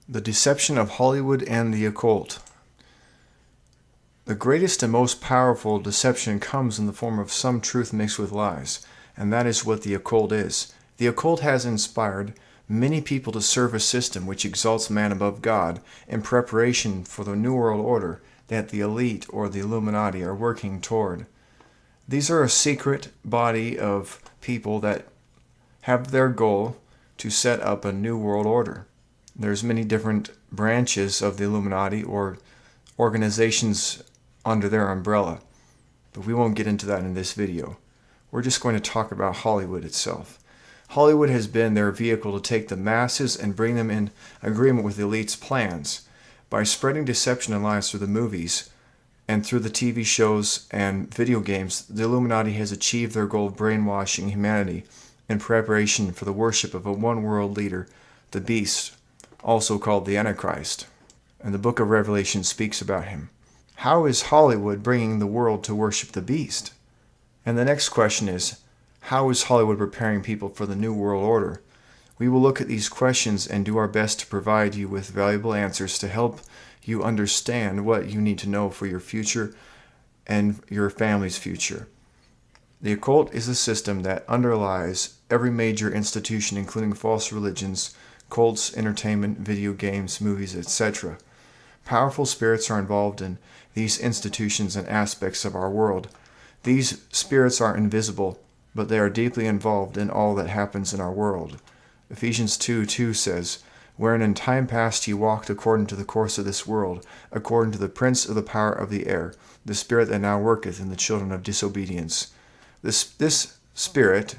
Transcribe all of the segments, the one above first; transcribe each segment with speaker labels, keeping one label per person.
Speaker 1: The deception of Hollywood and the occult. The greatest and most powerful deception comes in the form of some truth mixed with lies, and that is what the occult is. The occult has inspired many people to serve a system which exalts man above God in preparation for the New World Order that the elite or the Illuminati are working toward. These are a secret body of people that have their goal to set up a new world order. There's many different branches of the Illuminati or organizations under their umbrella, but we won't get into that in this video. We're just going to talk about Hollywood itself. Hollywood has been their vehicle to take the masses and bring them in agreement with the elite's plans. By spreading deception and lies through the movies and through the TV shows and video games, the Illuminati has achieved their goal of brainwashing humanity in preparation for the worship of a one-world leader, the beast, also called the Antichrist. And the book of Revelation speaks about him. How is Hollywood bringing the world to worship the beast? And the next question is, how is Hollywood preparing people for the New World Order? We will look at these questions and do our best to provide you with valuable answers to help you understand what you need to know for your future and your family's future. The occult is a system that underlies every major institution, including false religions, cults, entertainment, video games, movies, etc. Powerful spirits are involved in these institutions and aspects of our world. These spirits are invisible, but they are deeply involved in all that happens in our world. Ephesians 2:2 says, "Wherein in time past ye walked according to the course of this world, according to the prince of the power of the air, the spirit that now worketh in the children of disobedience." This spirit,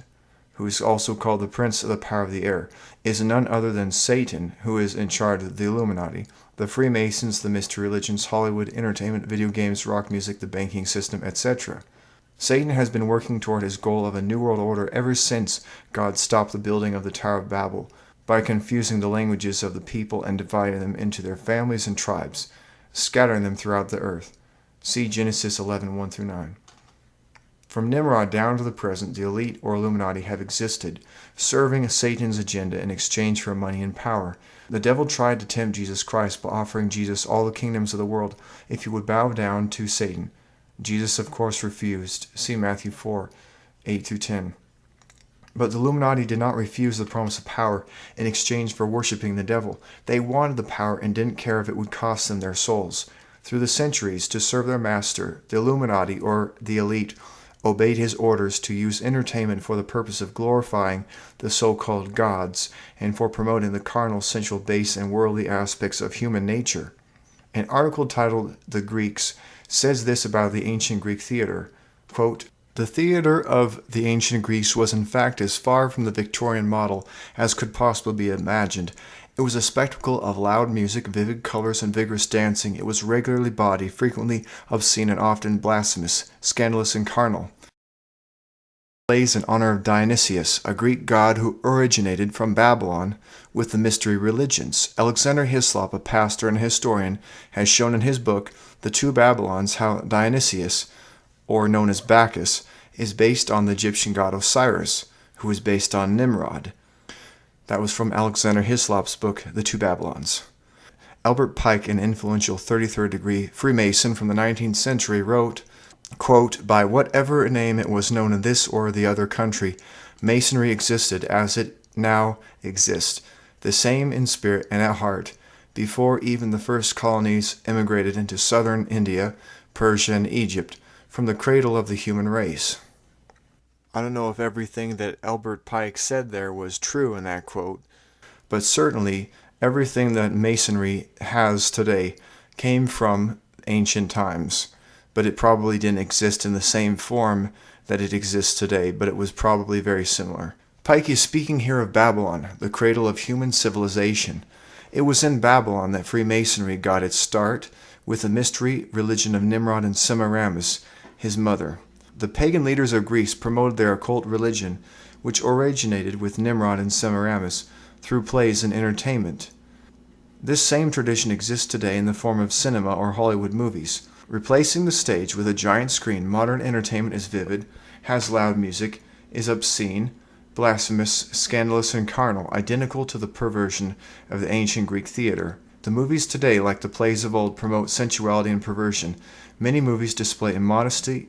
Speaker 1: who is also called the prince of the power of the air, is none other than Satan, who is in charge of the Illuminati, the Freemasons, the mystery religions, Hollywood, entertainment, video games, rock music, the banking system, etc. Satan has been working toward his goal of a new world order ever since God stopped the building of the Tower of Babel by confusing the languages of the people and dividing them into their families and tribes, scattering them throughout the earth. See Genesis 11:1-9. From Nimrod down to the present, the elite or Illuminati have existed, serving Satan's agenda in exchange for money and power. The devil tried to tempt Jesus Christ by offering Jesus all the kingdoms of the world if he would bow down to Satan. Jesus, of course, refused. See Matthew 4:8-10. But the Illuminati did not refuse the promise of power in exchange for worshiping the devil. They wanted the power and didn't care if it would cost them their souls. Through the centuries, to serve their master, the Illuminati or the elite obeyed his orders to use entertainment for the purpose of glorifying the so-called gods and for promoting the carnal, sensual, base, and worldly aspects of human nature. An article titled "The Greeks" says this about the ancient Greek theater, quote, "The theater of the ancient Greeks was in fact as far from the Victorian model as could possibly be imagined. It was a spectacle of loud music, vivid colors, and vigorous dancing. It was regularly bawdy, frequently obscene, and often blasphemous, scandalous, and carnal. Plays in honor of Dionysius, a Greek god who originated from Babylon with the mystery religions. Alexander Hislop, a pastor and historian, has shown in his book, The Two Babylons, how Dionysius, or known as Bacchus, is based on the Egyptian god Osiris, who is based on Nimrod." That was from Alexander Hislop's book, The Two Babylons. Albert Pike, an influential 33rd degree Freemason from the 19th century, wrote, quote, "By whatever name it was known in this or the other country, Masonry existed as it now exists, the same in spirit and at heart, before even the first colonies immigrated into southern India, Persia, and Egypt, from the cradle of the human race." I don't know if everything that Albert Pike said there was true in that quote, but certainly everything that Masonry has today came from ancient times. But it probably didn't exist in the same form that it exists today, but it was probably very similar. Pike is speaking here of Babylon, the cradle of human civilization. It was in Babylon that Freemasonry got its start, with the mystery religion of Nimrod and Semiramis, his mother. The pagan leaders of Greece promoted their occult religion, which originated with Nimrod and Semiramis, through plays and entertainment. This same tradition exists today in the form of cinema or Hollywood movies. Replacing the stage with a giant screen, modern entertainment is vivid, has loud music, is obscene, blasphemous, scandalous, and carnal, identical to the perversion of the ancient Greek theater. The movies today, like the plays of old, promote sensuality and perversion. Many movies display immodesty,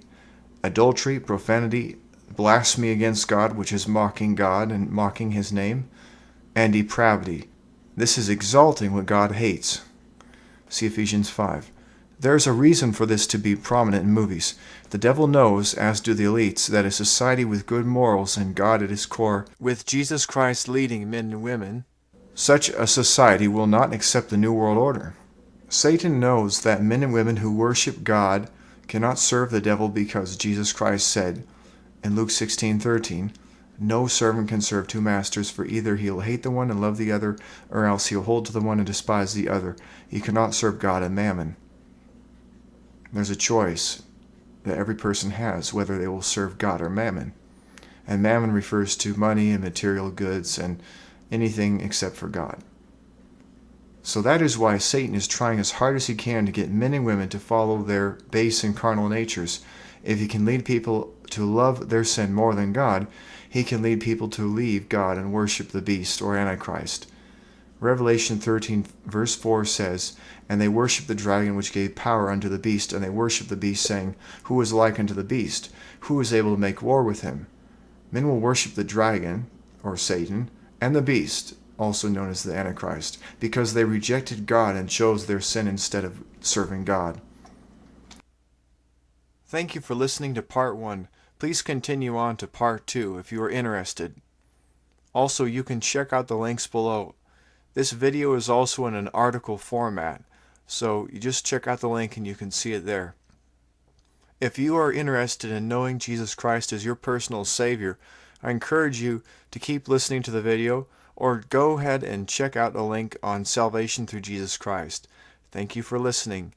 Speaker 1: adultery, profanity, blasphemy against God, which is mocking God and mocking His name, and depravity. This is exalting what God hates. See Ephesians 5. There is a reason for this to be prominent in movies. The devil knows, as do the elites, that a society with good morals and God at its core, with Jesus Christ leading men and women, such a society will not accept the New World Order. Satan knows that men and women who worship God cannot serve the devil because Jesus Christ said in Luke 16:13, "No servant can serve two masters, for either he'll hate the one and love the other, or else he'll hold to the one and despise the other. You cannot serve God and mammon." There's a choice that every person has, whether they will serve God or mammon. And mammon refers to money and material goods and anything except for God. So that is why Satan is trying as hard as he can to get men and women to follow their base and carnal natures. If he can lead people to love their sin more than God, he can lead people to leave God and worship the beast or Antichrist. Revelation 13 verse 4 says, "And they worshiped the dragon which gave power unto the beast, and they worshiped the beast, saying, Who is like unto the beast? Who is able to make war with him?" Men will worship the dragon, or Satan, and the beast, also known as the Antichrist, because they rejected God and chose their sin instead of serving God. Thank you for listening to Part 1. Please continue on to Part 2 if you are interested. Also, you can check out the links below. This video is also in an article format, so you just check out the link and you can see it there. If you are interested in knowing Jesus Christ as your personal Savior, I encourage you to keep listening to the video, or go ahead and check out the link on salvation through Jesus Christ. Thank you for listening.